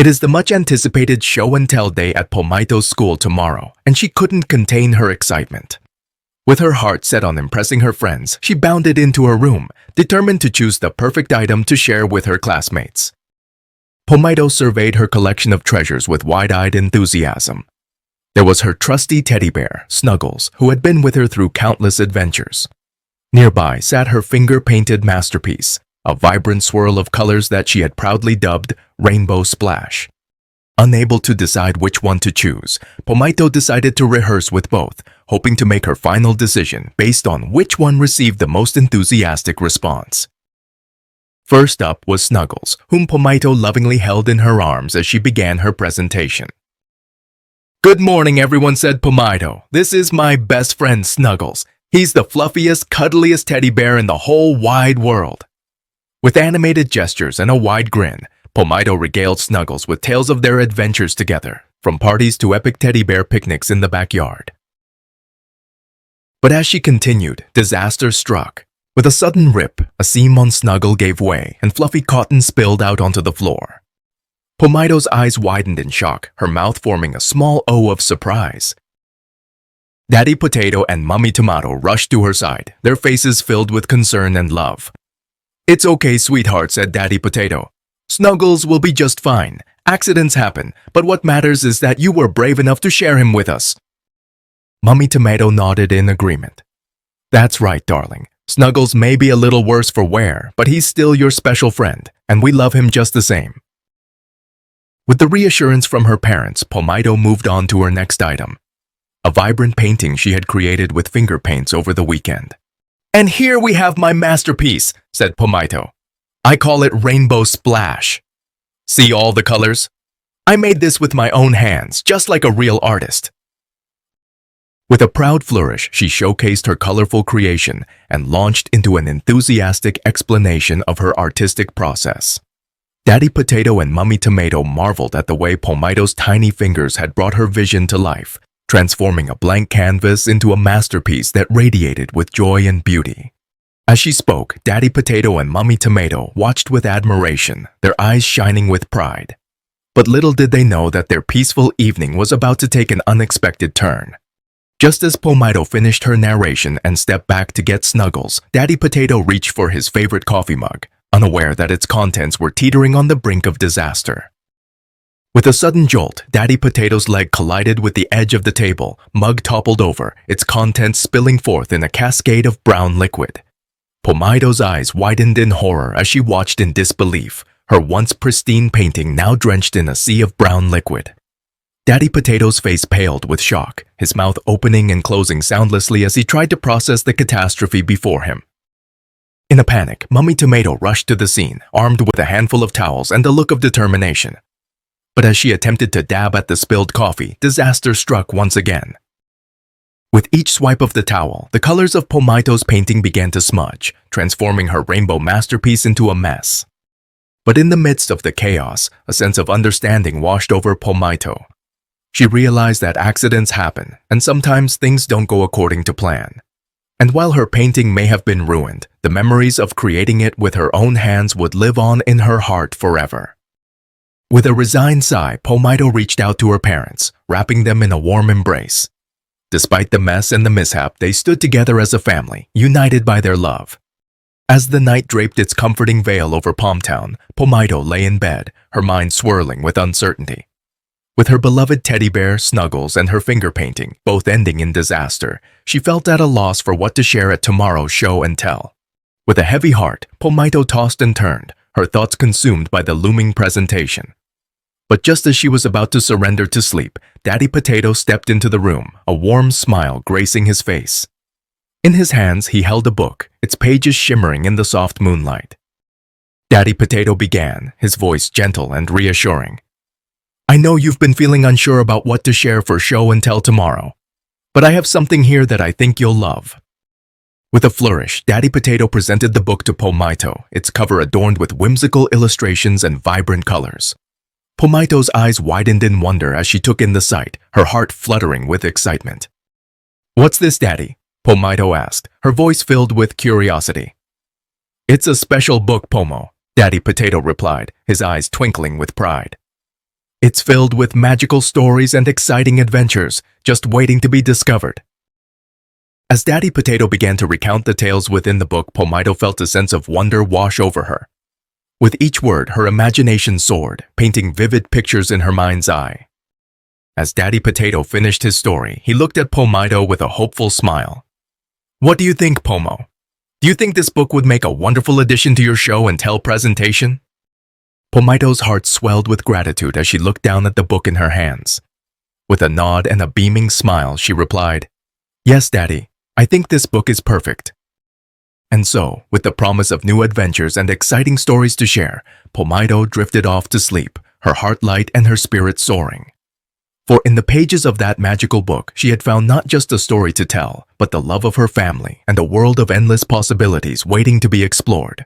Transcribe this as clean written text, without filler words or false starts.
It is the much-anticipated show-and-tell day at Pomato's school tomorrow, and she couldn't contain her excitement. With her heart set on impressing her friends, she bounded into her room, determined to choose the perfect item to share with her classmates. Pomato surveyed her collection of treasures with wide-eyed enthusiasm. There was her trusty teddy bear, Snuggles, who had been with her through countless adventures. Nearby sat her finger-painted masterpiece, a vibrant swirl of colors that she had proudly dubbed Rainbow Splash. Unable to decide which one to choose, Pomato decided to rehearse with both, hoping to make her final decision based on which one received the most enthusiastic response. First up was Snuggles, whom Pomato lovingly held in her arms as she began her presentation. "Good morning, everyone," said Pomato. "This is my best friend, Snuggles. He's the fluffiest, cuddliest teddy bear in the whole wide world." With animated gestures and a wide grin, Pomato regaled Snuggles with tales of their adventures together, from parties to epic teddy bear picnics in the backyard. But as she continued, disaster struck. With a sudden rip, a seam on Snuggle gave way and fluffy cotton spilled out onto the floor. Pomato's eyes widened in shock, her mouth forming a small O of surprise. Daddy Potato and Mummy Tomato rushed to her side, their faces filled with concern and love. "It's okay, sweetheart," said Daddy Potato. "Snuggles will be just fine. Accidents happen, but what matters is that you were brave enough to share him with us." Mummy Tomato nodded in agreement. "That's right, darling. Snuggles may be a little worse for wear, but he's still your special friend, and we love him just the same." With the reassurance from her parents, Pomato moved on to her next item, a vibrant painting she had created with finger paints over the weekend. "And here we have my masterpiece," said Pomato. "I call it Rainbow Splash. See all the colors? I made this with my own hands, just like a real artist." With a proud flourish, she showcased her colorful creation and launched into an enthusiastic explanation of her artistic process. Daddy Potato and Mummy Tomato marveled at the way Pomato's tiny fingers had brought her vision to life, transforming a blank canvas into a masterpiece that radiated with joy and beauty. As she spoke, Daddy Potato and Mummy Tomato watched with admiration, their eyes shining with pride. But little did they know that their peaceful evening was about to take an unexpected turn. Just as Pomato finished her narration and stepped back to get Snuggles, Daddy Potato reached for his favorite coffee mug, unaware that its contents were teetering on the brink of disaster. With a sudden jolt, Daddy Potato's leg collided with the edge of the table, mug toppled over, its contents spilling forth in a cascade of brown liquid. Pomato's eyes widened in horror as she watched in disbelief, her once pristine painting now drenched in a sea of brown liquid. Daddy Potato's face paled with shock, his mouth opening and closing soundlessly as he tried to process the catastrophe before him. In a panic, Mummy Tomato rushed to the scene, armed with a handful of towels and a look of determination. But as she attempted to dab at the spilled coffee, disaster struck once again. With each swipe of the towel, the colors of Pomato's painting began to smudge, transforming her rainbow masterpiece into a mess. But in the midst of the chaos, a sense of understanding washed over Pomato. She realized that accidents happen, and sometimes things don't go according to plan. And while her painting may have been ruined, the memories of creating it with her own hands would live on in her heart forever. With a resigned sigh, Pomato reached out to her parents, wrapping them in a warm embrace. Despite the mess and the mishap, they stood together as a family, united by their love. As the night draped its comforting veil over Pomtown, Pomato lay in bed, her mind swirling with uncertainty. With her beloved teddy bear, Snuggles, and her finger painting, both ending in disaster, she felt at a loss for what to share at tomorrow's show and tell. With a heavy heart, Pomato tossed and turned, her thoughts consumed by the looming presentation. But just as she was about to surrender to sleep, Daddy Potato stepped into the room, a warm smile gracing his face. In his hands, he held a book, its pages shimmering in the soft moonlight. Daddy Potato began, his voice gentle and reassuring. "I know you've been feeling unsure about what to share for show and tell tomorrow, but I have something here that I think you'll love." With a flourish, Daddy Potato presented the book to Pomato, its cover adorned with whimsical illustrations and vibrant colors. Pomato's eyes widened in wonder as she took in the sight, her heart fluttering with excitement. "What's this, Daddy?" Pomato asked, her voice filled with curiosity. "It's a special book, Pomo," Daddy Potato replied, his eyes twinkling with pride. It's filled with magical stories and exciting adventures, just waiting to be discovered. As Daddy Potato began to recount the tales within the book, Pomato felt a sense of wonder wash over her. With each word, her imagination soared, painting vivid pictures in her mind's eye. As Daddy Potato finished his story, he looked at Pomato with a hopeful smile. What do you think, Pomo? Do you think this book would make a wonderful addition to your show and tell presentation? Pomato's heart swelled with gratitude as she looked down at the book in her hands. With a nod and a beaming smile, she replied, Yes, Daddy, I think this book is perfect. And so, with the promise of new adventures and exciting stories to share, Pomato drifted off to sleep, her heart light and her spirit soaring. For in the pages of that magical book, she had found not just a story to tell, but the love of her family and a world of endless possibilities waiting to be explored.